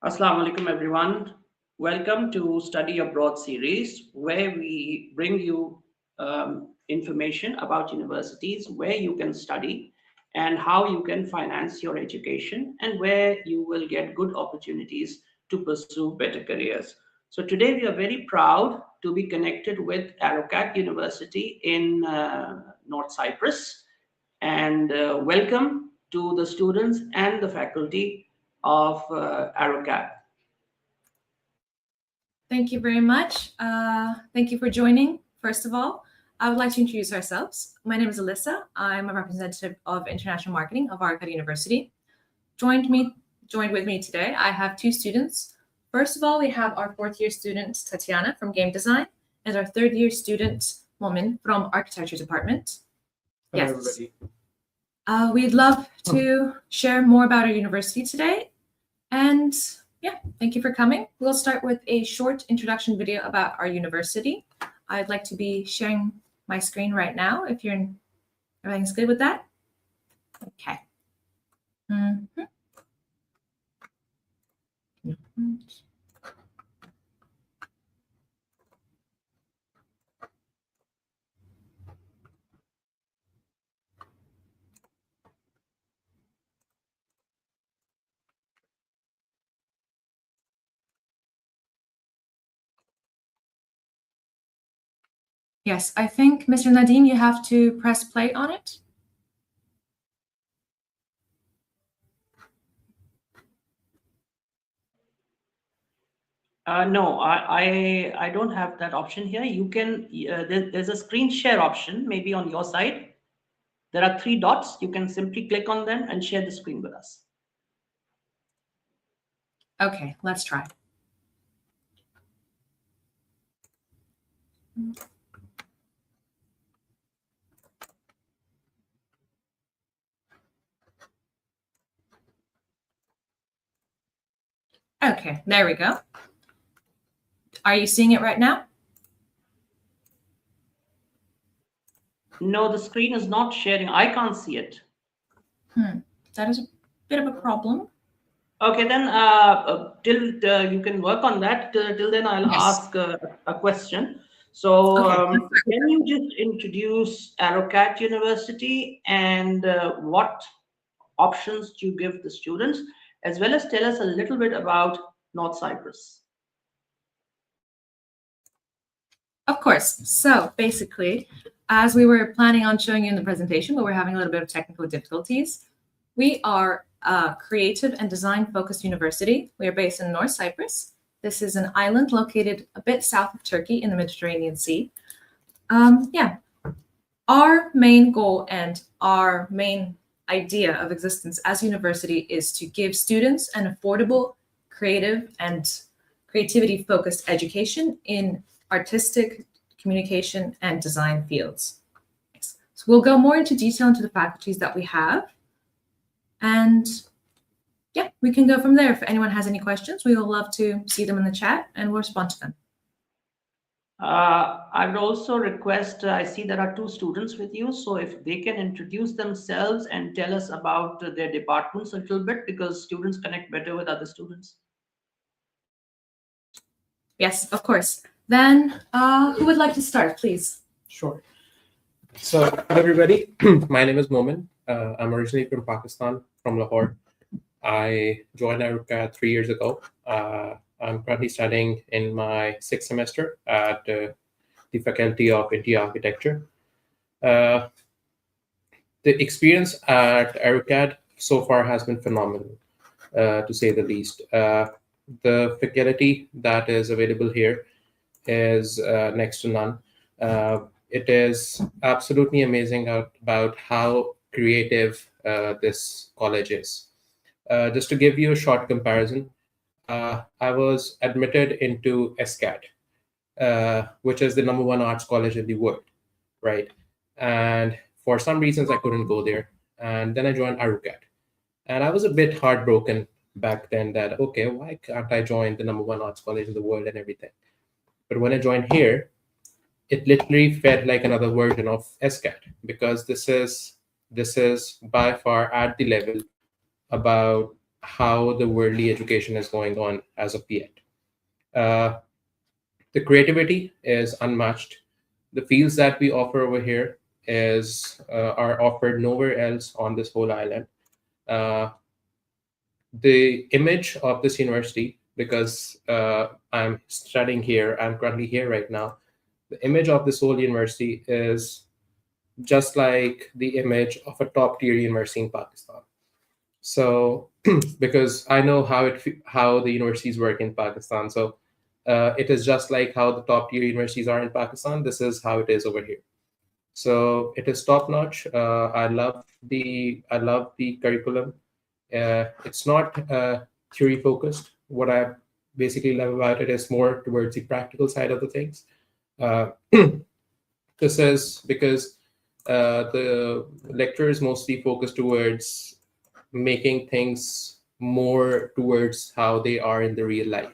Assalamu alaikum, everyone. Welcome to Study Abroad series, where we bring you information about universities, where you can study, and how you can finance your education, and where you will get good opportunities to pursue better careers. So today we are very proud to be connected with ARUCAD University in North Cyprus, and welcome to the students and the faculty of ARUCAD. Thank you very much. Thank you for joining. First of all, I would like to introduce ourselves. My name is Alyssa. I'm a representative of international marketing of ARUCAD University. Joined with me today, I have two students. First of all, we have our fourth year student, Tatiana from game design, and our third year student, Momin from architecture department. Hello, Yes. everybody. We'd love to share more about our university today. And yeah, thank you for coming. We'll start with a short introduction video about our university. I'd like to be sharing my screen right now if everything's good with that. Okay. Yes, I think, Mr. Nadim, you have to press play on it. No, I don't have that option here. You can, there's a screen share option, maybe on your side. There are three dots. You can simply click on them and share the screen with us. Okay, let's try. Okay, there we go. Are you seeing it right now? No, the screen is not sharing. I can't see it. That is a bit of a problem. Okay, then till you can work on that. Till then, I'll ask a question. So, can you just introduce ARUCAD University and what options do you give the students, as well as tell us a little bit about North Cyprus? Of course. So basically, as we were planning on showing you in the presentation, but we're having a little bit of technical difficulties, we are a creative and design-focused university. We are based in North Cyprus. This is an island located a bit south of Turkey in the Mediterranean Sea. Our main goal and our main idea of existence as a university is to give students an affordable, creative, and creativity-focused education in artistic, communication, and design fields. So we'll go more into detail into the faculties that we have. And yeah, we can go from there. If anyone has any questions, we will love to see them in the chat and we'll respond to them. I would also request, I see there are two students with you, so if they can introduce themselves and tell us about their departments a little bit, because students connect better with other students. Yes, of course. Then who would like to start, please? Sure. So, hello, everybody. My name is Momin. I'm originally from Pakistan, from Lahore. I joined ARUCAD 3 years ago. I'm currently studying in my 6th semester at the Faculty of Interior Architecture. The experience at ARUCAD so far has been phenomenal, to say the least. The faculty that is available here is next to none. It is absolutely amazing about how creative this college is. Just to give you a short comparison, I was admitted into ESCAD, which is the #1 arts college in the world, right? And for some reasons, I couldn't go there. And then I joined ARUCAD. And I was a bit heartbroken back then that, okay, why can't I join the #1 arts college in the world and everything? But when I joined here, it literally felt like another version of ESCAD, because this is by far at the level about how the worldly education is going on as of yet. The creativity is unmatched. The fields that we offer over here are offered nowhere else on this whole island. Uh, the image of this university, because I'm studying here, I'm currently here right now. The image of this whole university is just like the image of a top tier university in Pakistan. So, because I know how the universities work in Pakistan, so it is just like how the top tier universities are in Pakistan. This is how it is over here. So it is top notch. I love the curriculum. It's not theory focused. What I basically love about it is more towards the practical side of the things. Uh, this is because the lecture is mostly focused towards making things more towards how they are in the real life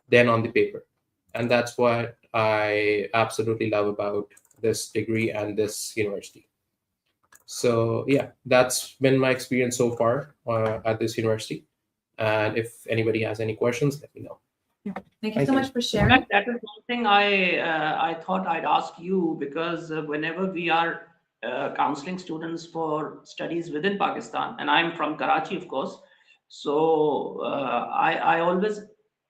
than on the paper. And that's what I absolutely love about this degree and this university. So yeah, that's been my experience so far at this university. And if anybody has any questions, let me know. Thank you so much for sharing. That is one thing I thought I'd ask you, because whenever we are counseling students for studies within Pakistan, and I'm from Karachi, of course, so I always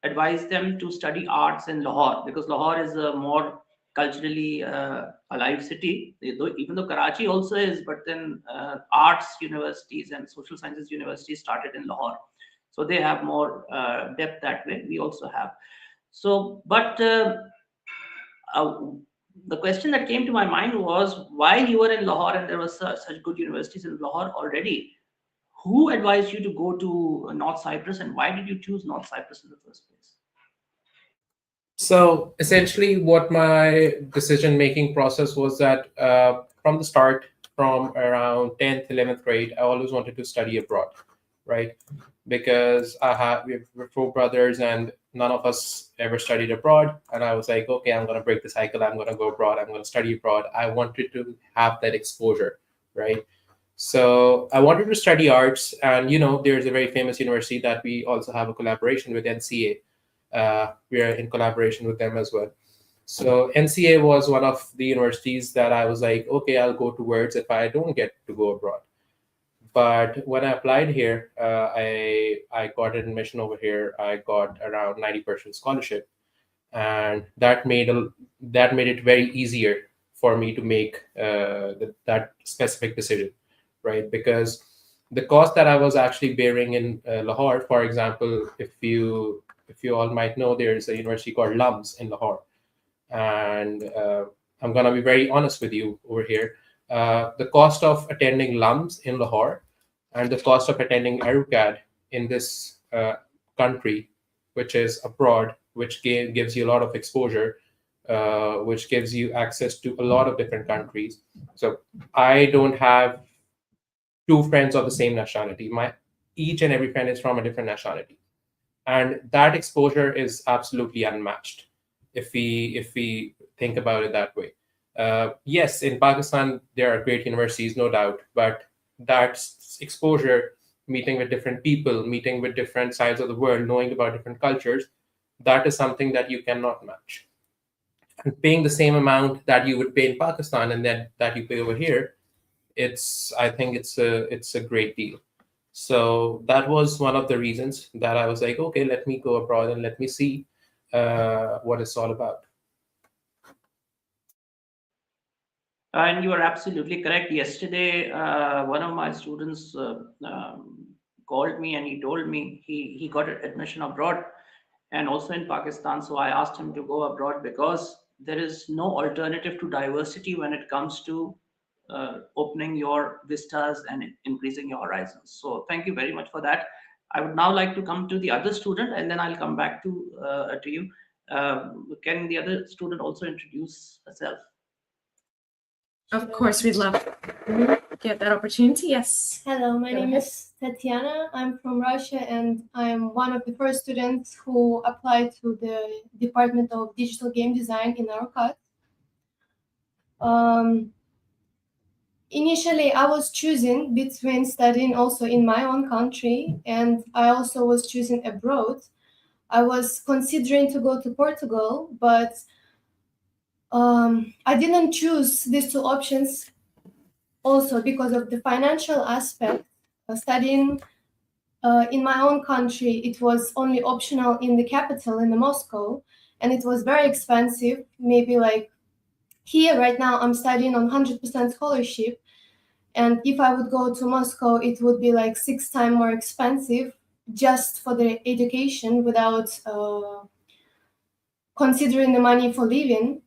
advise them to study arts in Lahore, because Lahore is a more culturally alive city. Even though Karachi also is, but then arts universities and social sciences universities started in Lahore, so they have more depth that way. We also have. So, but uh, the question that came to my mind was, while you were in Lahore and there was such good universities in Lahore already, who advised you to go to North Cyprus, and why did you choose North Cyprus in the first place? So essentially, what my decision-making process was that from the start, from around 10th, 11th grade, I always wanted to study abroad, right? Because we're four brothers and none of us ever studied abroad. And I was like, okay, I'm going to break the cycle. I'm going to go abroad. I'm going to study abroad. I wanted to have that exposure, right? So I wanted to study arts. And, there's a very famous university that we also have a collaboration with, NCA. We are in collaboration with them as well. So NCA was one of the universities that I was like, okay, I'll go towards if I don't get to go abroad. But when I applied here, I got an admission over here. I got around 90% scholarship, and that made it very easier for me to make that specific decision, right? Because the cost that I was actually bearing in Lahore, for example, if you all might know, there's a university called LUMS in Lahore, and I'm gonna be very honest with you over here. The cost of attending LUMS in Lahore and the cost of attending ARUCAD in this country, which is abroad, which gives you a lot of exposure, which gives you access to a lot of different countries. So I don't have two friends of the same nationality. Each and every friend is from a different nationality, and that exposure is absolutely unmatched if we think about it that way. Yes, in Pakistan there are great universities, no doubt, but that exposure, meeting with different people, meeting with different sides of the world, knowing about different cultures, that is something that you cannot match. And paying the same amount that you would pay in Pakistan and then that you pay over here, I think it's a great deal. So that was one of the reasons that I was like, okay, let me go abroad and let me see what it's all about. And you are absolutely correct. Yesterday, one of my students called me and he told me he got an admission abroad and also in Pakistan. So I asked him to go abroad because there is no alternative to diversity when it comes to opening your vistas and increasing your horizons. So thank you very much for that. I would now like to come to the other student and then I'll come back to you. Can the other student also introduce herself? Of course, we'd love to get that opportunity. Yes. Hello, my name is Tatiana. I'm from Russia and I'm one of the first students who applied to the Department of Digital Game Design in ARUCAD. Initially, I was choosing between studying also in my own country, and I also was choosing abroad. I was considering to go to Portugal, but I didn't choose these two options also because of the financial aspect. Studying in my own country, it was only optional in the capital, in the Moscow, and it was very expensive. Maybe like here right now, I'm studying on 100% scholarship, and if I would go to Moscow, it would be like 6 times more expensive just for the education without considering the money for living.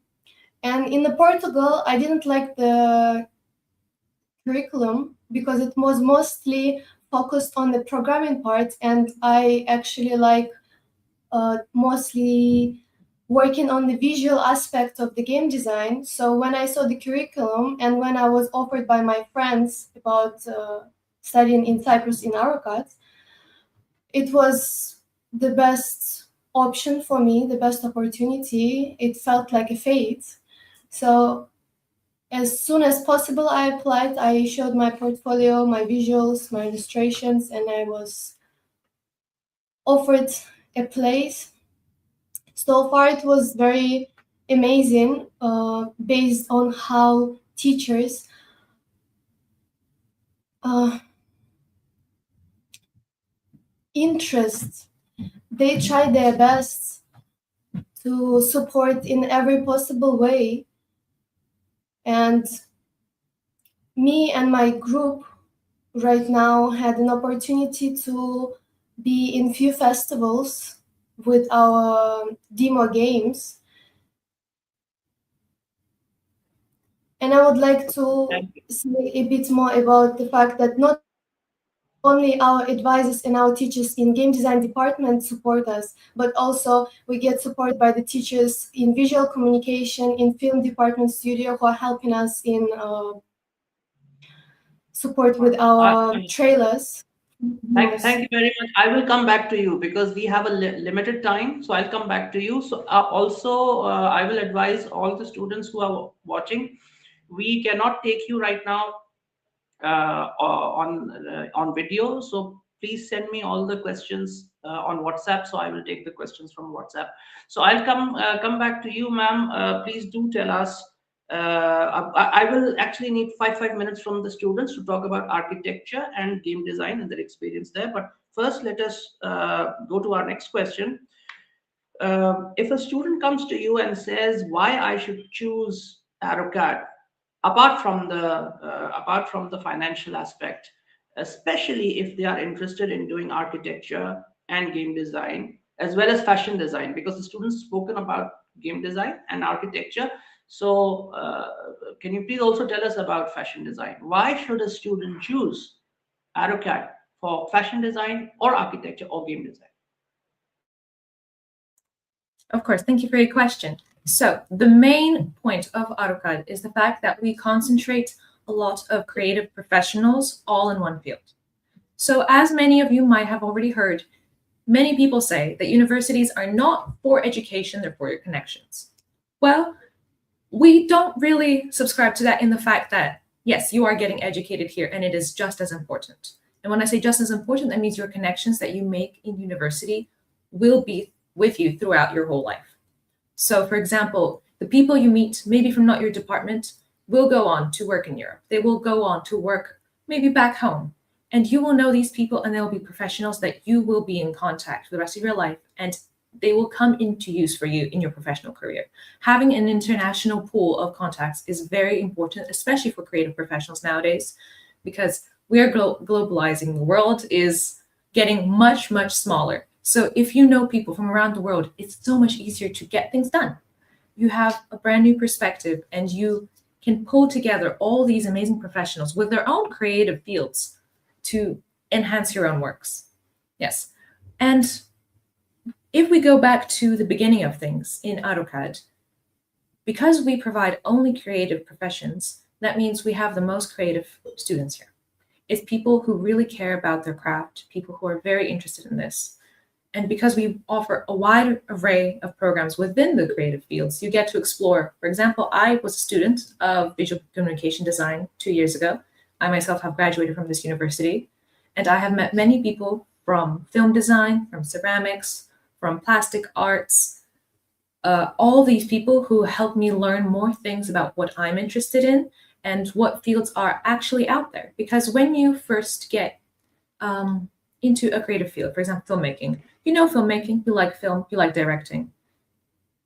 And in the Portugal, I didn't like the curriculum because it was mostly focused on the programming part, and I actually like mostly working on the visual aspect of the game design. So when I saw the curriculum and when I was offered by my friends about studying in Cyprus in ARUCAD, it was the best option for me, the best opportunity. It felt like a fate. So as soon as possible, I applied. I showed my portfolio, my visuals, my illustrations, and I was offered a place. So far, it was very amazing based on how teachers interest. They try their best to support in every possible way. And me and my group right now had an opportunity to be in few festivals with our demo games. And I would like to say a bit more about the fact that not only our advisors and our teachers in game design department support us, but also we get supported by the teachers in visual communication, in film department studio, who are helping us in support with our trailers. Thank you very much. I will come back to you because we have a limited time. So I'll come back to you. So also, I will advise all the students who are watching, we cannot take you right now on video. So please send me all the questions on WhatsApp. So I will take the questions from WhatsApp. So I'll come back to you, ma'am. Please do tell us. I will actually need five minutes from the students to talk about architecture and game design and their experience there. But first, let us go to our next question. If a student comes to you and says why I should choose ARUCAD, apart from the financial aspect, especially if they are interested in doing architecture and game design as well as fashion design, because the students spoken about game design and architecture. So can you please also tell us about fashion design? Why should a student choose ARUCAD for fashion design or architecture or game design? Of course, thank you for your question. So the main point of ARUCAD is the fact that we concentrate a lot of creative professionals all in one field. So as many of you might have already heard, many people say that universities are not for education, they're for your connections. Well, we don't really subscribe to that in the fact that, yes, you are getting educated here and it is just as important. And when I say just as important, that means your connections that you make in university will be with you throughout your whole life. So for example, the people you meet, maybe from not your department, will go on to work in Europe. They will go on to work maybe back home. And you will know these people and they'll be professionals that you will be in contact for the rest of your life. And they will come into use for you in your professional career. Having an international pool of contacts is very important, especially for creative professionals nowadays, because we are globalizing. The world is getting much, much smaller. So if you know people from around the world, it's so much easier to get things done. You have a brand new perspective and you can pull together all these amazing professionals with their own creative fields to enhance your own works. Yes. And if we go back to the beginning of things in ARUCAD, because we provide only creative professions, that means we have the most creative students here. It's people who really care about their craft, people who are very interested in this. And because we offer a wide array of programs within the creative fields, you get to explore. For example, I was a student of visual communication design 2 years ago. I myself have graduated from this university, and I have met many people from film design, from ceramics, from plastic arts, all these people who help me learn more things about what I'm interested in and what fields are actually out there. Because when you first get into a creative field, for example, filmmaking, you know filmmaking, you like film, you like directing.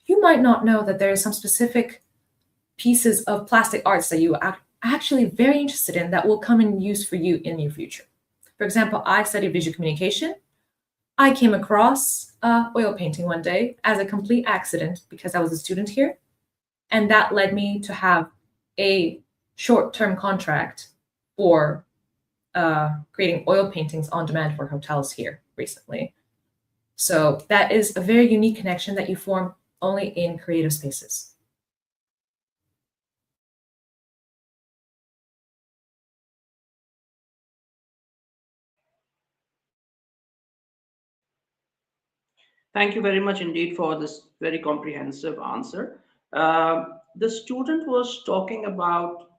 You might not know that there are some specific pieces of plastic arts that you are actually very interested in that will come in use for you in your future. For example, I studied visual communication. I came across oil painting one day as a complete accident because I was a student here. And that led me to have a short-term contract for creating oil paintings on demand for hotels here recently. So that is a very unique connection that you form only in creative spaces. Thank you very much indeed for this very comprehensive answer. The student was talking about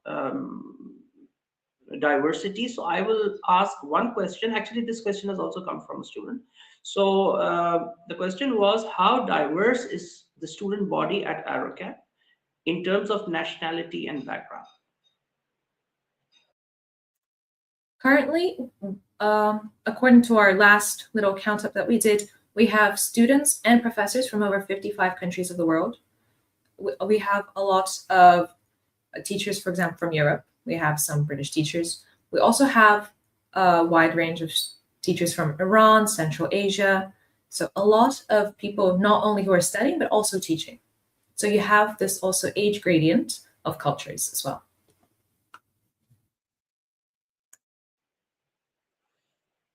diversity. So I will ask one question. Actually, this question has also come from a student. So the question was, how diverse is the student body at ARUCAD in terms of nationality and background? Currently, according to our last little count up that we did, we have students and professors from over 55 countries of the world. We have a lot of teachers, for example, from Europe. We have some British teachers. We also have a wide range of teachers from Iran, Central Asia. So a lot of people, not only who are studying, but also teaching. So you have this also age gradient of cultures as well.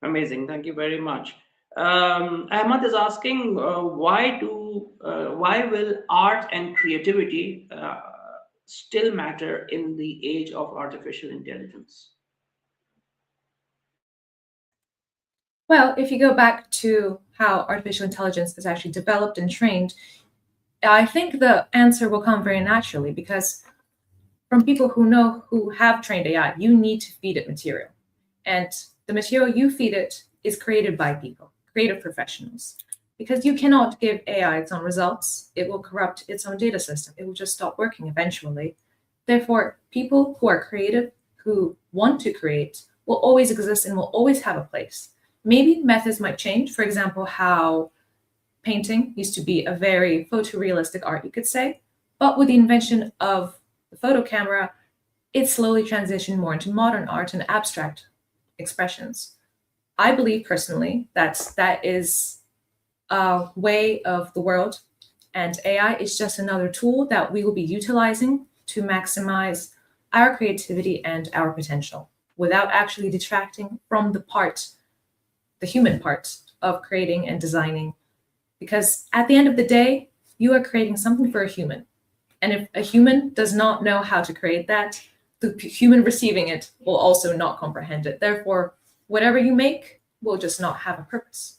Amazing. Thank you very much. Ahmad is asking, why will art and creativity still matter in the age of artificial intelligence? Well, if you go back to how artificial intelligence is actually developed and trained, I think the answer will come very naturally, because from people who have trained AI, you need to feed it material. And the material you feed it is created by people, creative professionals. Because you cannot give AI its own results, it will corrupt its own data system. It will just stop working eventually. Therefore, people who are creative, who want to create, will always exist and will always have a place. Maybe methods might change. For example, how painting used to be a very photorealistic art, you could say. But with the invention of the photo camera, it slowly transitioned more into modern art and abstract expressions. I believe personally that that is a way of the world, and AI is just another tool that we will be utilizing to maximize our creativity and our potential without actually detracting from the human part of creating and designing. Because at the end of the day, you are creating something for a human. And if a human does not know how to create that, the human receiving it will also not comprehend it. Therefore, whatever you make will just not have a purpose.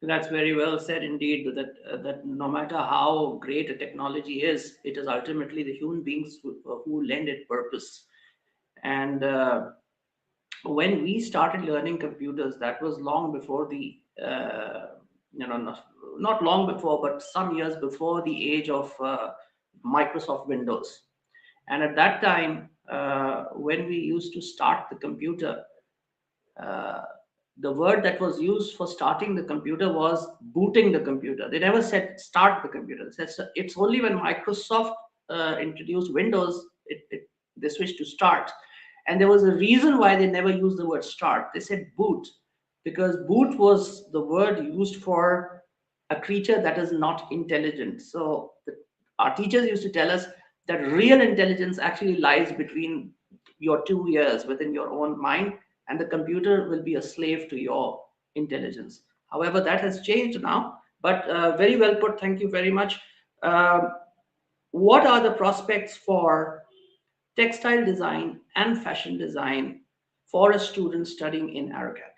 That's very well said indeed, that no matter how great a technology is, it is ultimately the human beings who lend it purpose. And when we started learning computers, that was long before the, not long before, but some years before the age of Microsoft Windows. And at that time, when we used to start the computer, the word that was used for starting the computer was booting the computer. They never said start the computer. It's only when Microsoft introduced Windows, they switched to start. And there was a reason why they never used the word start. They said boot, because boot was the word used for a creature that is not intelligent. So our teachers used to tell us that real intelligence actually lies between your 2 ears, within your own mind, and the computer will be a slave to your intelligence. However, that has changed now, but very well put. Thank you very much. What are the prospects for textile design and fashion design for a student studying in ARUCAD?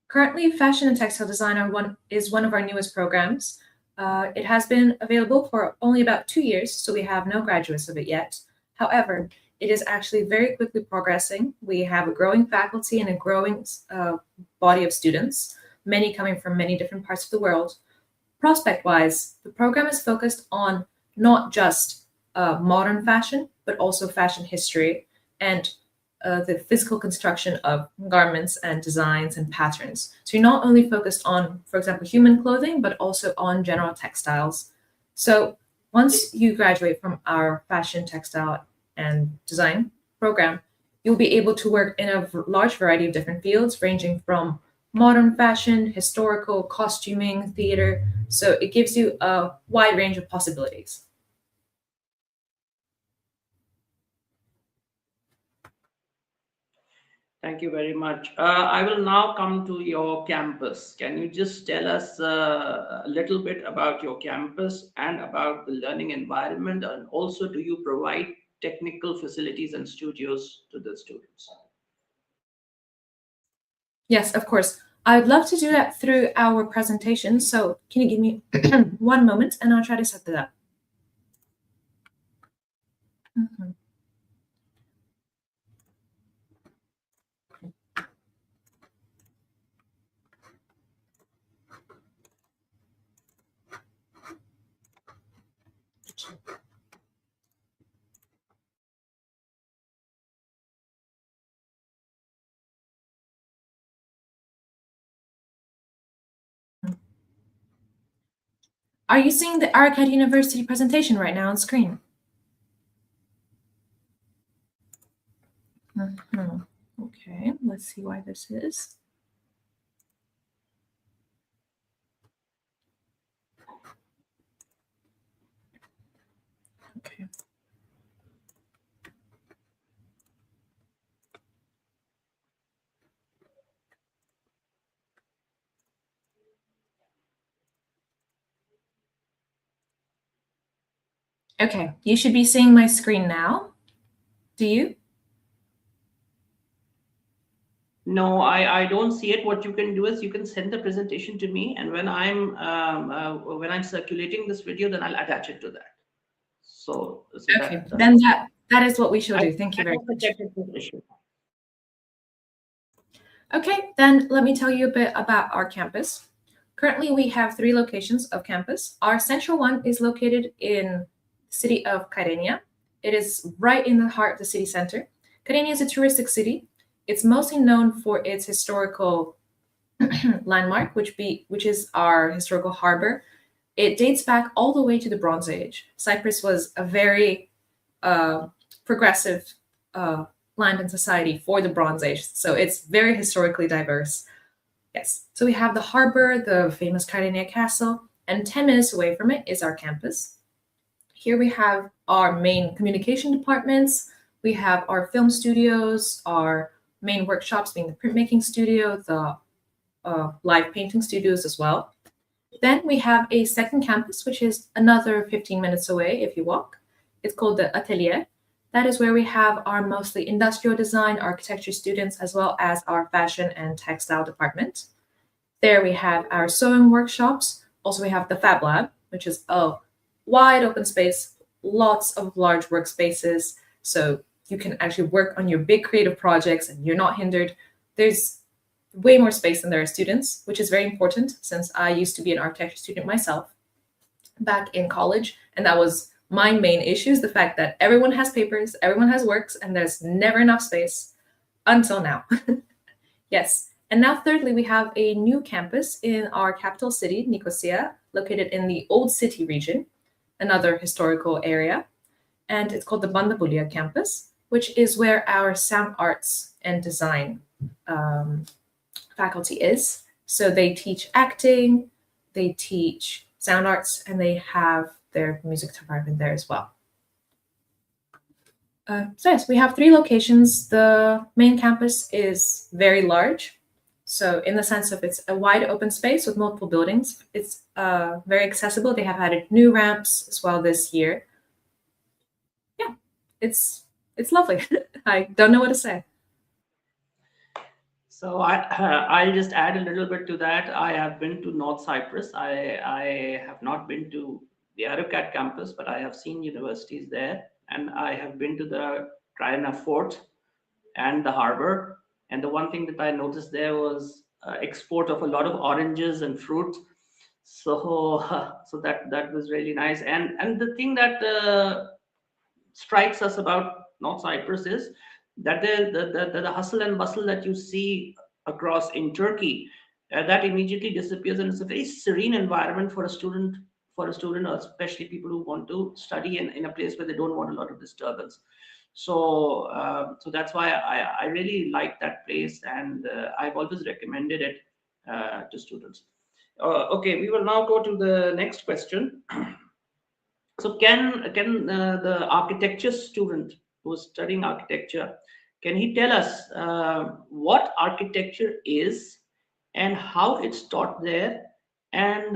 Currently, fashion and textile design is one of our newest programs. It has been available for only about 2 years, so we have no graduates of it yet. However, it is actually very quickly progressing. We have a growing faculty and a growing body of students, many coming from many different parts of the world. Prospect-wise, the program is focused on not just modern fashion, but also fashion history and the physical construction of garments and designs and patterns. So you're not only focused on, for example, human clothing, but also on general textiles. So once you graduate from our fashion, textile, and design program, you'll be able to work in a large variety of different fields, ranging from modern fashion, historical, costuming, theater. So it gives you a wide range of possibilities. Thank you very much. I will now come to your campus. Can you just tell us a little bit about your campus and about the learning environment? And also, do you provide technical facilities and studios to the students? Yes, of course. I'd love to do that through our presentation. So can you give me one moment and I'll try to set that up. Mhm. Are you seeing the ARUCAD University presentation right now on screen? Okay, let's see why this is. Okay. Okay, you should be seeing my screen now. Do you? No, I don't see it. What you can do is you can send the presentation to me, and when I'm circulating this video, then I'll attach it to that. So Okay, then that is what we shall do. Thank you very much. Issue. Okay, then let me tell you a bit about our campus. Currently, we have 3 locations of campus. Our central one is located in the city of Carenia. It is right in the heart of the city center. Carenia is a touristic city. It's mostly known for its historical landmark, which is our historical harbor. It dates back all the way to the Bronze Age. Cyprus was a very progressive land and society for the Bronze Age, so it's very historically diverse. Yes, so we have the harbor, the famous Carenia Castle, and 10 minutes away from it is our campus. Here we have our main communication departments. We have our film studios, our main workshops being the printmaking studio, the live painting studios as well. Then we have a second campus, which is another 15 minutes away if you walk. It's called the Atelier. That is where we have our mostly industrial design, architecture students, as well as our fashion and textile department. There we have our sewing workshops. Also, we have the Fab Lab, which is a wide open space, lots of large workspaces. So you can actually work on your big creative projects and you're not hindered. There's way more space than there are students, which is very important since I used to be an architecture student myself back in college. And that was my main issue, is the fact that everyone has papers, everyone has works, and there's never enough space until now. Yes. And now, thirdly, we have a new campus in our capital city, Nicosia, located in the Old City region, another historical area. And it's called the Bandabulia campus, which is where our sound arts and design faculty is. So they teach acting, they teach sound arts, and they have their music department there as well. So yes, we have 3 locations. The main campus is very large. So in the sense of it's a wide open space with multiple buildings, it's very accessible. They have added new ramps as well this year. it's lovely. I don't know what to say. So I'll just add a little bit to that. I have been to North Cyprus. I have not been to the ARUCAD campus, but I have seen universities there, and I have been to the Triana Fort and the harbor. And the one thing that I noticed there was export of a lot of oranges and fruit. So so that was really nice. And the thing that strikes us about North Cyprus is that the hustle and bustle that you see across in Turkey, that immediately disappears, and it's a very serene environment for a student, especially people who want to study in a place where they don't want a lot of disturbance. So so that's why I really like that place, and I've always recommended it to students. Okay, we will now go to the next question. So can the architecture student who is studying architecture, can he tell us what architecture is and how it's taught there, and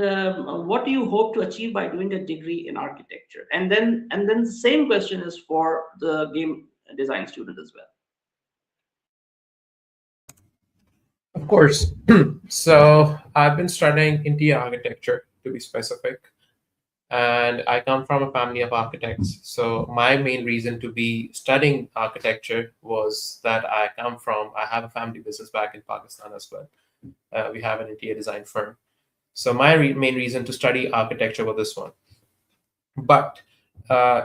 what do you hope to achieve by doing a degree in architecture? And then the same question is for the game design student as well. Of course. So I've been studying interior architecture, to be specific, and I come from a family of architects. So my main reason to be studying architecture was that I have a family business back in Pakistan as well. We have an interior design firm. So my main reason to study architecture was this one. But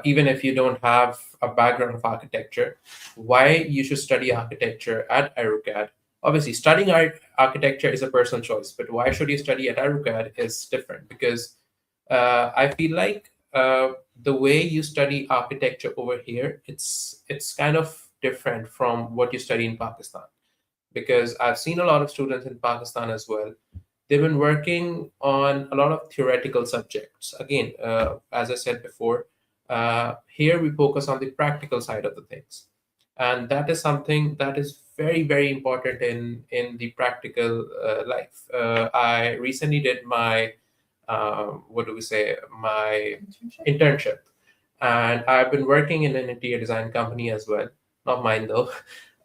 even if you don't have a background of architecture, why you should study architecture at ARUCAD? Obviously, studying architecture is a personal choice, but why should you study at ARUCAD is different, because I feel like the way you study architecture over here, it's kind of different from what you study in Pakistan. Because I've seen a lot of students in Pakistan as well. They've been working on a lot of theoretical subjects. Again, as I said before, here we focus on the practical side of the things, and that is something that is very, very important in the practical life. I recently did my what do we say, my internship, and I've been working in an interior design company as well, not mine though.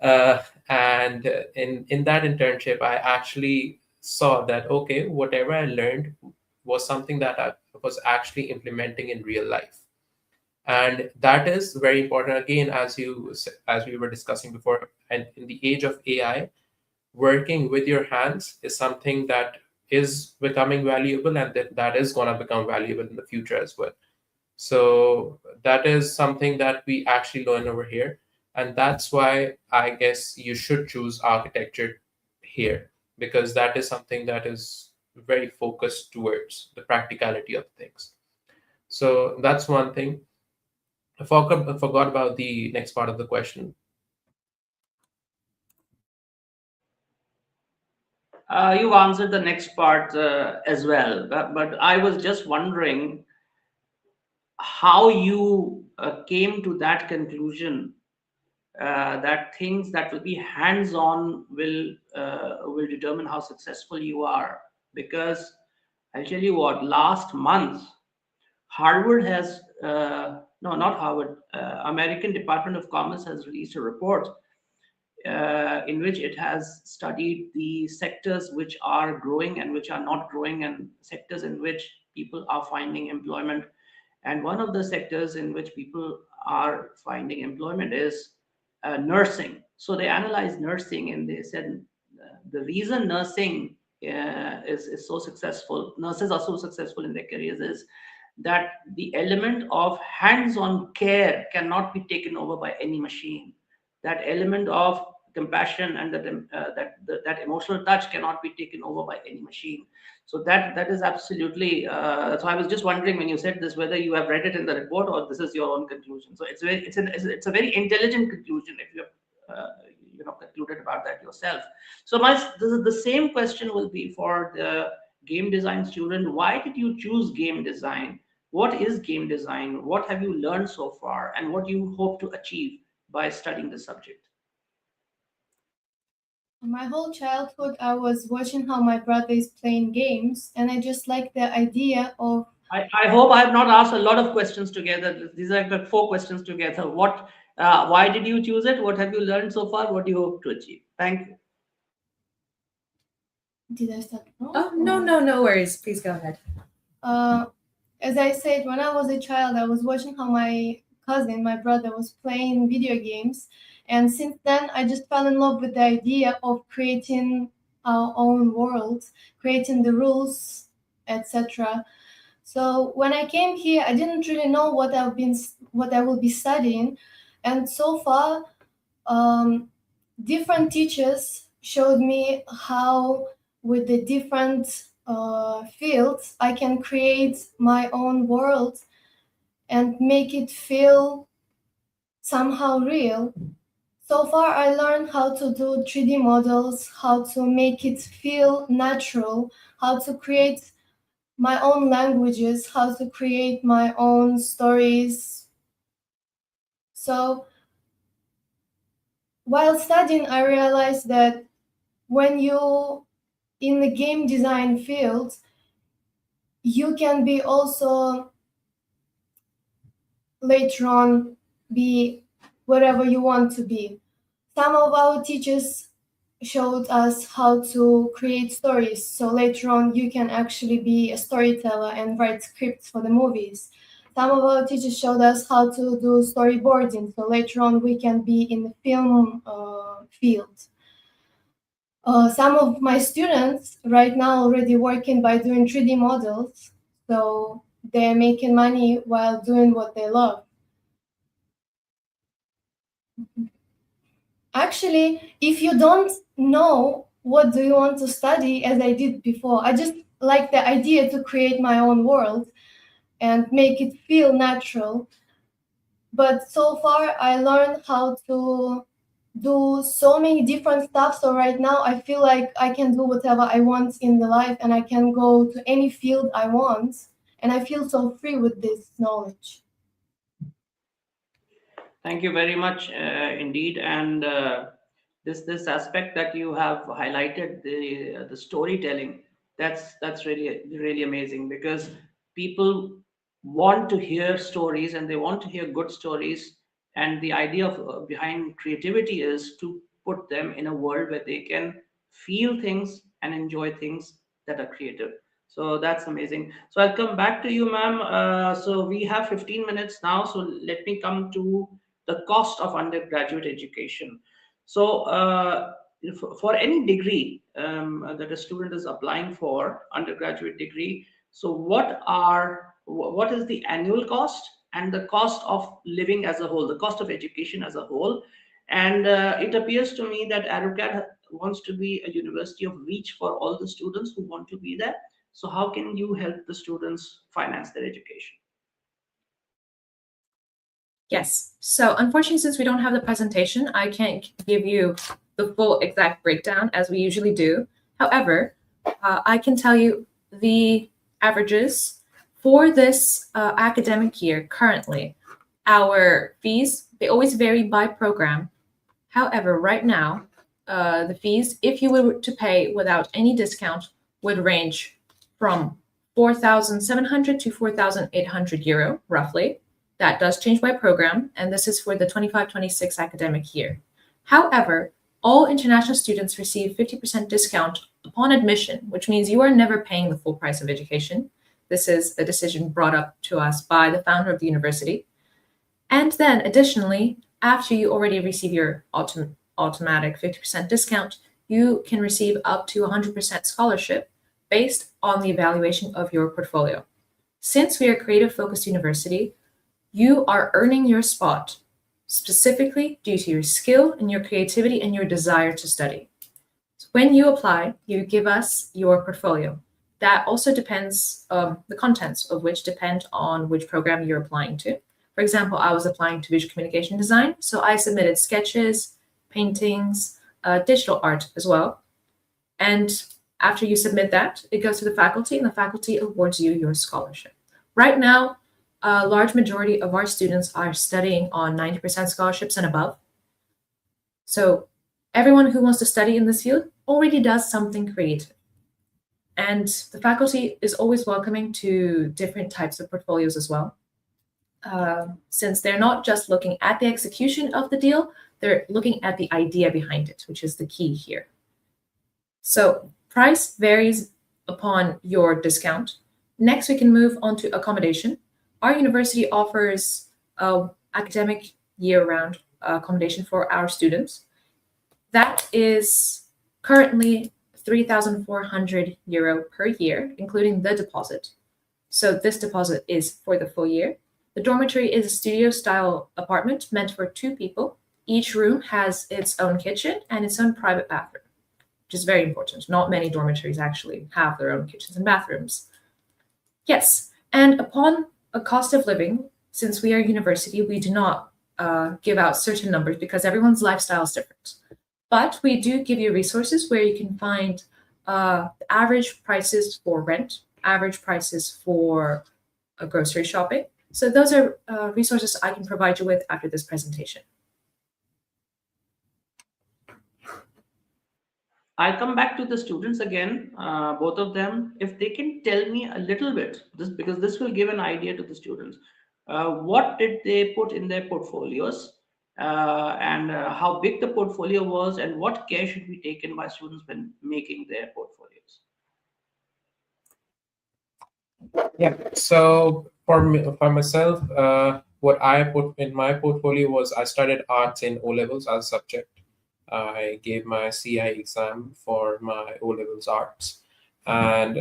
And in that internship, I actually saw that, okay, whatever I learned was something that I was actually implementing in real life, and that is very important. Again, as we were discussing before, and in the age of AI, working with your hands is something that is becoming valuable, and that is going to become valuable in the future as well. So that is something that we actually learn over here, and that's why I guess you should choose architecture here, because that is something that is very focused towards the practicality of things. So that's one thing. I forgot about the next part of the question. You've answered the next part as well, but I was just wondering how you came to that conclusion that things that will be hands-on will determine how successful you are. Because I'll tell you what, last month Harvard has no, not Harvard, American Department of Commerce has released a report in which it has studied the sectors which are growing and which are not growing, and sectors in which people are finding employment. And one of the sectors in which people are finding employment is nursing. So they analyzed nursing, and they said the reason nursing is so successful, nurses are so successful in their careers, is that the element of hands-on care cannot be taken over by any machine. That element of compassion and that emotional touch cannot be taken over by any machine. So that is absolutely. So I was just wondering when you said this, whether you have read it in the report or this is your own conclusion. So it's a very intelligent conclusion if you have concluded about that yourself. So the same question will be for the game design student. Why did you choose game design? What is game design? What have you learned so far, and what do you hope to achieve by studying the subject? My whole childhood, I was watching how my brother is playing games, and I just like the idea of I hope I have not asked a lot of questions together. These are the 4 questions together. Why did you choose it? What have you learned so far? What do you hope to achieve? Thank you. Did I start? Oh, no worries. Please go ahead. As I said, when I was a child, I was watching how my cousin, my brother, was playing video games. And since then, I just fell in love with the idea of creating our own world, creating the rules, etc. So when I came here, I didn't really know what I will be studying. And so far, different teachers showed me how, with the different fields, I can create my own world and make it feel somehow real. So far, I learned how to do 3D models, how to make it feel natural, how to create my own languages, how to create my own stories. So while studying, I realized that when you in the game design field, you can be also later on be whatever you want to be. Some of our teachers showed us how to create stories, so later on you can actually be a storyteller and write scripts for the movies. Some of our teachers showed us how to do storyboarding, so later on we can be in the film field. Some of my students right now already working by doing 3D models, so they're making money while doing what they love. Actually, if you don't know what do you want to study, as I did before, I just like the idea to create my own world and make it feel natural. But so far, I learned how to do so many different stuff. So right now, I feel like I can do whatever I want in the life, and I can go to any field I want. And I feel so free with this knowledge. Thank you very much, indeed. And this aspect that you have highlighted, the storytelling, that's really amazing, because people want to hear stories and they want to hear good stories. And the idea of behind creativity is to put them in a world where they can feel things and enjoy things that are creative. So that's amazing. So I'll come back to you, ma'am. So we have 15 minutes now. So let me come to the cost of undergraduate education. So, for any degree that a student is applying for, undergraduate degree, so what is the annual cost and the cost of living as a whole, the cost of education as a whole? And it appears to me that ARUCAD wants to be a university of reach for all the students who want to be there. So how can you help the students finance their education? Yes. So unfortunately, since we don't have the presentation, I can't give you the full exact breakdown as we usually do. However, I can tell you the averages for this academic year currently. Our fees, they always vary by program. However, right now, the fees, if you were to pay without any discount, would range from 4,700 to 4,800 euro, roughly. That does change by program, and this is for the 25-26 academic year. However, all international students receive 50% discount upon admission, which means you are never paying the full price of education. This is a decision brought up to us by the founder of the university. And then additionally, after you already receive your automatic 50% discount, you can receive up to 100% scholarship based on the evaluation of your portfolio. Since we are a creative-focused university, you are earning your spot specifically due to your skill and your creativity and your desire to study. So when you apply, you give us your portfolio. That also depends, the contents of which depend on which program you're applying to. For example, I was applying to visual communication design, so I submitted sketches, paintings, digital art as well. And after you submit that, it goes to the faculty, and the faculty awards you your scholarship. Right now, a large majority of our students are studying on 90% scholarships and above. So everyone who wants to study in this field already does something creative. And the faculty is always welcoming to different types of portfolios as well. Since they're not just looking at the execution of the deal, they're looking at the idea behind it, which is the key here. So price varies upon your discount. Next, we can move on to accommodation. Our university offers academic year-round accommodation for our students. That is currently €3,400 per year, including the deposit. So this deposit is for the full year. The dormitory is a studio-style apartment meant for 2 people. Each room has its own kitchen and its own private bathroom, which is very important. Not many dormitories actually have their own kitchens and bathrooms. Yes, and upon a cost of living, since we are a university, we do not give out certain numbers because everyone's lifestyle is different. But we do give you resources where you can find average prices for rent, average prices for grocery shopping. So those are resources I can provide you with after this presentation. I'll come back to the students again, both of them, if they can tell me a little bit, because this will give an idea to the students. What did they put in their portfolios, and how big the portfolio was, and what care should be taken by students when making their portfolios? Yeah. So for myself, what I put in my portfolio was I studied arts in O levels as a subject. I gave my CI exam for my O levels arts, and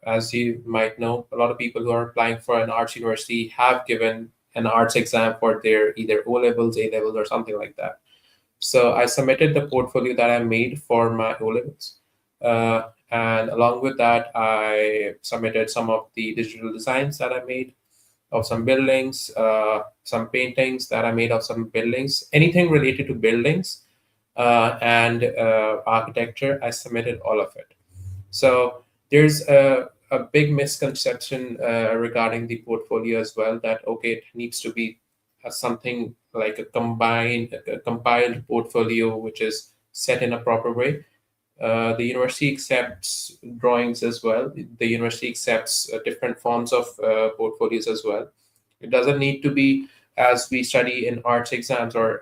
as you might know, a lot of people who are applying for an arts university have given an arts exam for their either O levels, A levels, or something like that. So I submitted the portfolio that I made for my O levels. And along with that, I submitted some of the digital designs that I made of some buildings, some paintings that I made of some buildings, anything related to buildings and architecture. I submitted all of it. So there's a big misconception regarding the portfolio as well, that, okay, it needs to be something like a compiled portfolio, which is set in a proper way. The university accepts drawings as well. The university accepts different forms of portfolios as well. It doesn't need to be as we study in arts exams or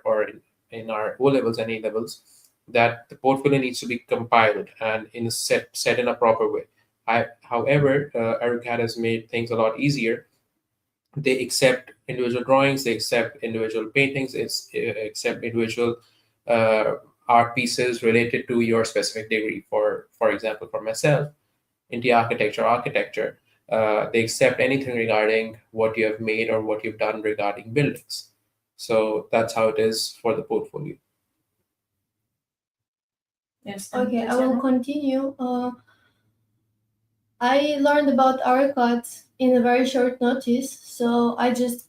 in our O levels and A levels, that the portfolio needs to be compiled and set in a proper way. However, ARUCAD has made things a lot easier. They accept individual drawings, they accept individual paintings, accept individual art pieces related to your specific degree. For example, for myself, interior architecture, they accept anything regarding what you have made or what you've done regarding buildings. So that's how it is for the portfolio. Yes. Okay, I will continue. I learned about ARUCAD in a very short notice, so I just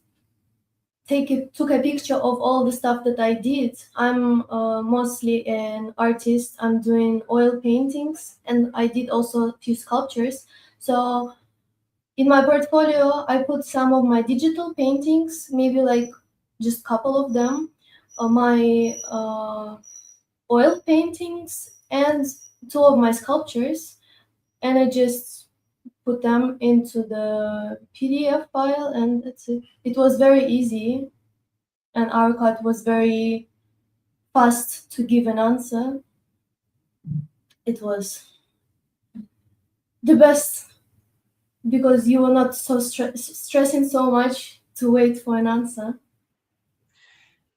took a picture of all the stuff that I did. I'm mostly an artist. I'm doing oil paintings, and I did also a few sculptures. So in my portfolio, I put some of my digital paintings, maybe like just a couple of them, my oil paintings, and 2 of my sculptures, and I just put them into the PDF file, and that's it. It was very easy, and ARUCAD was very fast to give an answer. It was the best because you were not so stressing so much to wait for an answer.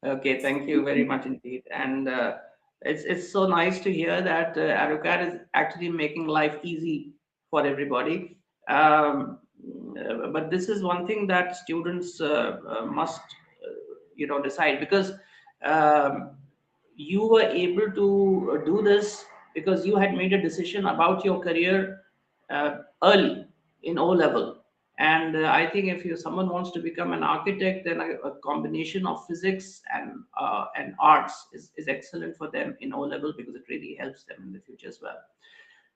Okay, thank you very much indeed. And it's so nice to hear that ARUCAD is actually making life easy for everybody. But this is one thing that students must, decide, because you were able to do this because you had made a decision about your career early in O level. And I think if someone wants to become an architect, then a combination of physics and arts is excellent for them in O level, because it really helps them in the future as well.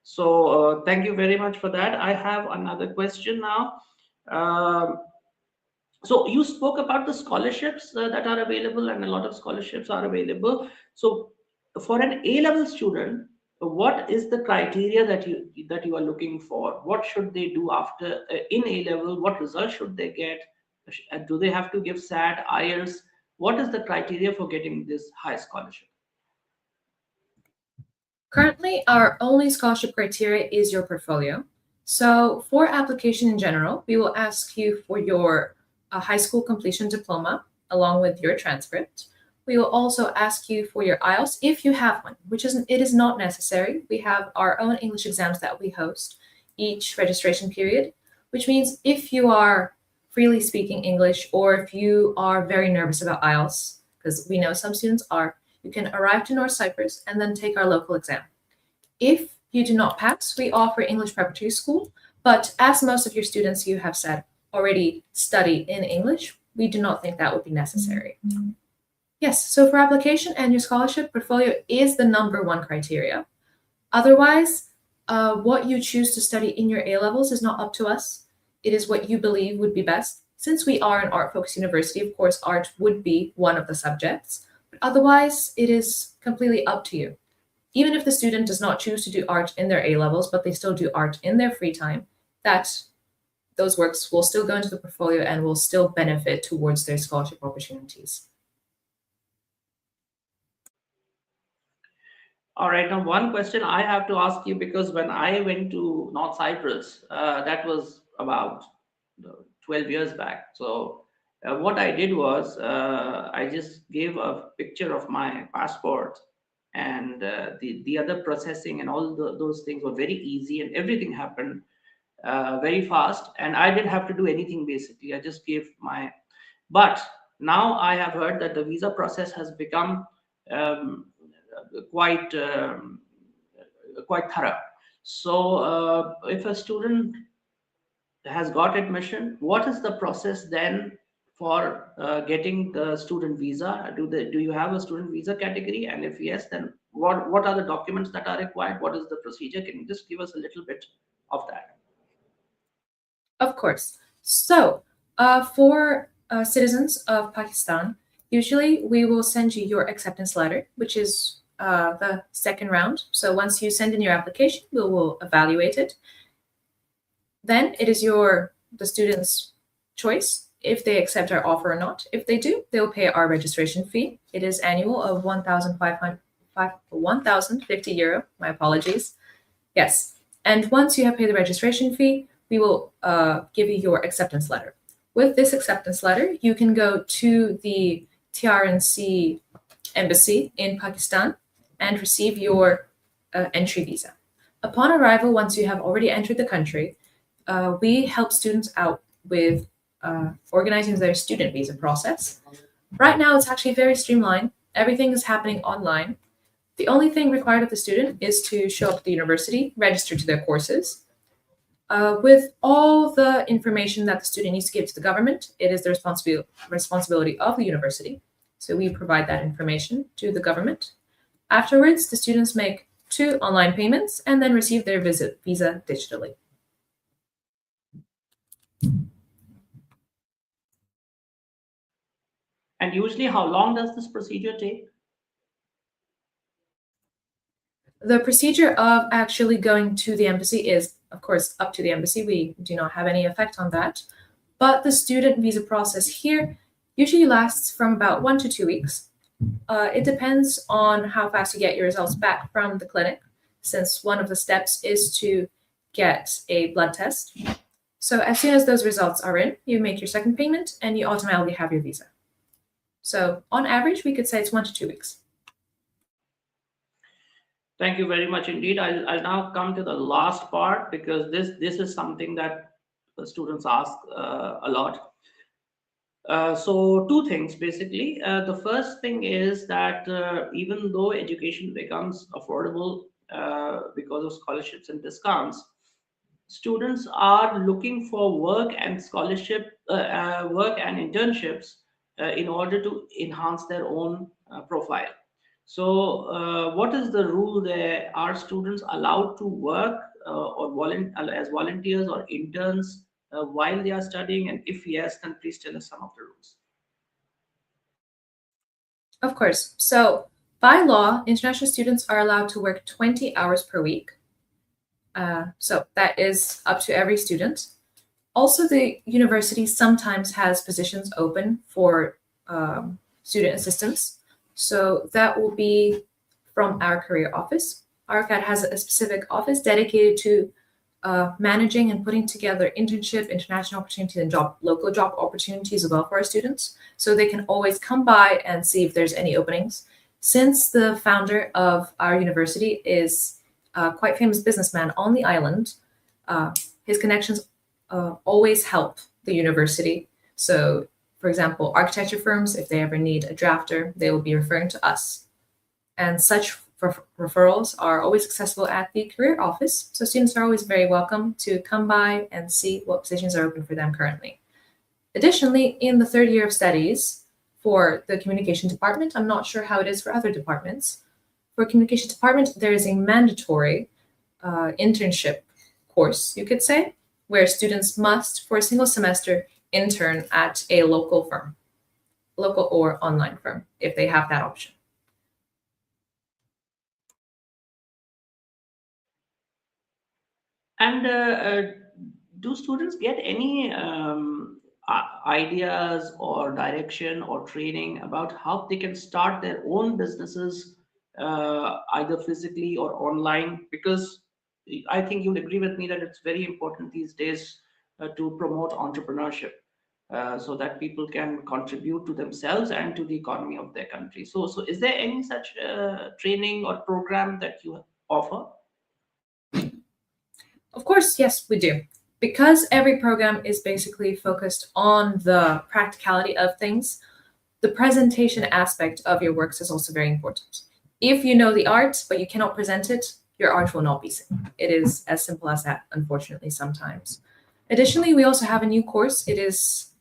So thank you very much for that. I have another question now. So you spoke about the scholarships that are available, and a lot of scholarships are available. So for an A-level student, what is the criteria that you are looking for? What should they do after in A level? What results should they get? Do they have to give SAT, IELTS? What is the criteria for getting this high scholarship? Currently, our only scholarship criteria is your portfolio. So for application in general, we will ask you for your high school completion diploma along with your transcript. We will also ask you for your IELTS if you have one, it is not necessary. We have our own English exams that we host each registration period, which means if you are freely speaking English or if you are very nervous about IELTS, because we know some students are, you can arrive to North Cyprus and then take our local exam. If you do not pass, we offer English preparatory school, but as most of your students, you have said, already study in English, we do not think that would be necessary. Yes, so for application and your scholarship, portfolio is the #1 criteria. Otherwise, what you choose to study in your A-levels is not up to us. It is what you believe would be best. Since we are an art-focused university, of course, art would be one of the subjects. But otherwise, it is completely up to you. Even if the student does not choose to do art in their A-levels, but they still do art in their free time, those works will still go into the portfolio and will still benefit towards their scholarship opportunities. All right, now one question I have to ask you, because when I went to North Cyprus, that was about 12 years back. So what I did was I just gave a picture of my passport, and the other processing and all those things were very easy, and everything happened very fast, and I didn't have to do anything basically. I just gave my. But now I have heard that the visa process has become um, quite quite thorough. So if a student has got admission, what is the process then for getting the student visa? Do you have a student visa category? And if yes, then what are the documents that are required? What is the procedure? Can you just give us a little bit of that? Of course. So for citizens of Pakistan, usually we will send you your acceptance letter, which is the second round. So once you send in your application, we will evaluate it. Then it is the student's choice if they accept our offer or not. If they do, they will pay our registration fee. It is annual of 1,050 euro. My apologies. Yes. And once you have paid the registration fee, we will give you your acceptance letter. With this acceptance letter, you can go to the TRNC embassy in Pakistan and receive your entry visa. Upon arrival, once you have already entered the country, we help students out with organizing their student visa process. Right now, it's actually very streamlined. Everything is happening online. The only thing required of the student is to show up at the university, register to their courses. With all the information that the student needs to give to the government, it is the responsibility of the university. So we provide that information to the government. Afterwards, the students make 2 online payments and then receive their visa digitally. And usually, how long does this procedure take? The procedure of actually going to the embassy is, of course, up to the embassy. We do not have any effect on that. But the student visa process here usually lasts from about 1 to 2 weeks. It depends on how fast you get your results back from the clinic, since one of the steps is to get a blood test. So as soon as those results are in, you make your second payment and you automatically have your visa. So on average, we could say it's 1 to 2 weeks. Thank you very much indeed. I'll now come to the last part, because this is something that the students ask a lot. So 2 things basically. The first thing is that even though education becomes affordable because of scholarships and discounts, students are looking for work and work and internships in order to enhance their own profile. So what is the rule there? Are students allowed to work as volunteers or interns while they are studying? And if yes, then please tell us some of the rules. Of course. So By law, international students are allowed to work 20 hours per week. So that is up to every student. Also, the university sometimes has positions open for student assistants. So that will be from our career office. ARUCAD has a specific office dedicated to managing and putting together internship, international opportunities, and local job opportunities as well for our students. So they can always come by and see if there's any openings. Since the founder of our university is a quite famous businessman on the island, his connections always help the university. So, for example, architecture firms, if they ever need a drafter, they will be referring to us. And such referrals are always accessible at the career office. So students are always very welcome to come by and see what positions are open for them currently. Additionally, in the third year of studies for the communication department, I'm not sure how it is for other departments. For communication department, there is a mandatory internship course, you could say, where students must, for a single semester, intern at a local firm, local or online firm, if they have that option. And do students get any ideas or direction or training about how they can start their own businesses, either physically or online? Because I think you'll agree with me that it's very important these days to promote entrepreneurship, so that people can contribute to themselves and to the economy of their country. So is there any such training or program that you offer? Of course, yes, we do. Because every program is basically focused on the practicality of things, the presentation aspect of your works is also very important. If you know the art, but you cannot present it, your art will not be seen. It is as simple as that, unfortunately, sometimes. Additionally, we also have a new course. It is,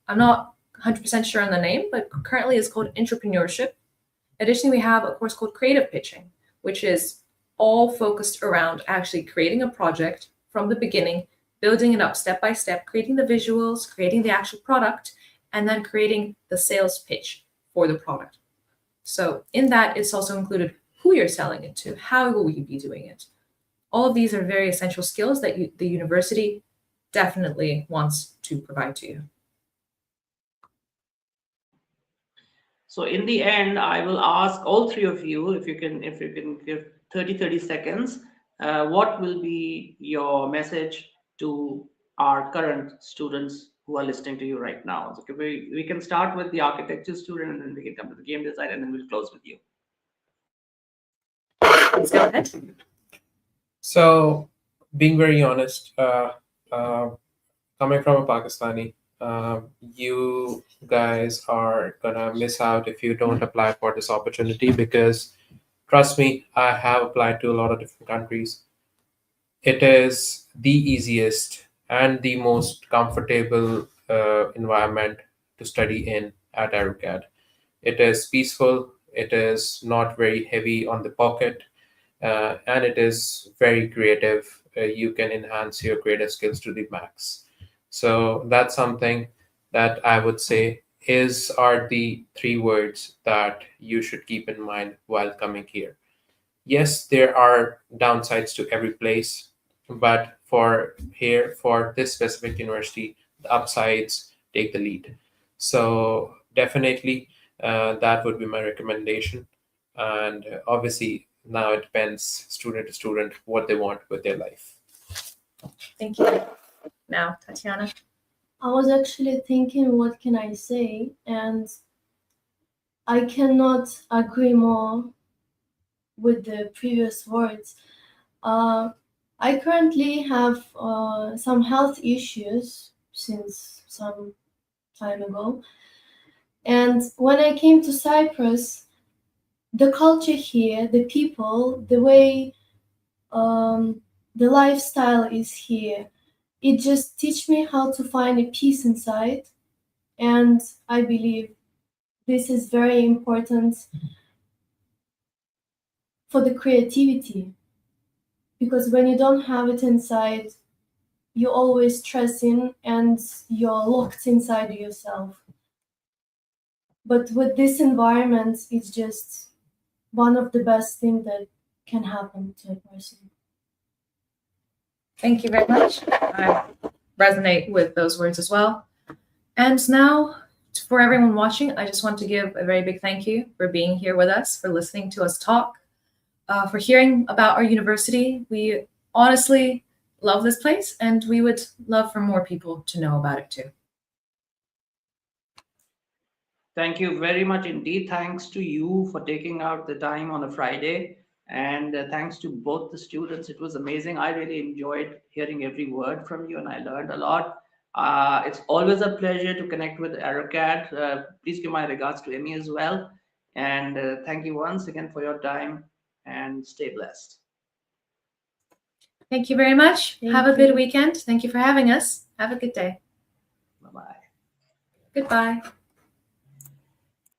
I'm not 100% sure on the name, but currently it's called Entrepreneurship. Additionally, we have a course called Creative Pitching, which is all focused around actually creating a project from the beginning, building it up step by step, creating the visuals, creating the actual product, and then creating the sales pitch for the product. So in that, it's also included who you're selling it to, how will you be doing it. All of these are very essential skills that the university definitely wants to provide to you. So in the end, I will ask all three of you, if you can give 30 seconds, what will be your message to our current students who are listening to you right now? So we can start with the architecture student, and then we can come to the game design, and then we'll close with you. Please go ahead. So, being very honest, coming from a Pakistani, you guys are gonna miss out if you don't apply for this opportunity, because trust me, I have applied to a lot of different countries. It is the easiest and the most comfortable environment to study in at ARUCAD. It is peaceful, it is not very heavy on the pocket, and it is very creative. You can enhance your creative skills to the max. So that's something that I would say are the three words that you should keep in mind while coming here. Yes, there are downsides to every place, but for this specific university, the upsides take the lead. So definitely, that would be my recommendation. And obviously, now it depends student to student what they want with their life. Thank you. Now, Tatiana. I was actually thinking, what can I say? And I cannot agree more with the previous words. I currently have some health issues since some time ago. And when I came to Cyprus, the culture here, the people, the way the lifestyle is here, it just teach me how to find a peace inside. And I believe this is very important for the creativity, because when you don't have it inside, you're always stressing and you're locked inside yourself. But with this environment, it's just one of the best things that can happen to a person. Thank you very much. I resonate with those words as well. And now, for everyone watching, I just want to give a very big thank you for being here with us, for listening to us talk, for hearing about our university. We honestly love this place, and we would love for more people to know about it too. Thank you very much indeed. Thanks to you for taking out the time on a Friday. And thanks to both the students. It was amazing. I really enjoyed hearing every word from you and I learned a lot. It's always a pleasure to connect with ARUCAD. Please give my regards to Emmy as well. And thank you once again for your time and stay blessed. Thank you very much. Thank Have a you. good weekend. Thank you for having us. Have a good day. Bye-bye. Goodbye.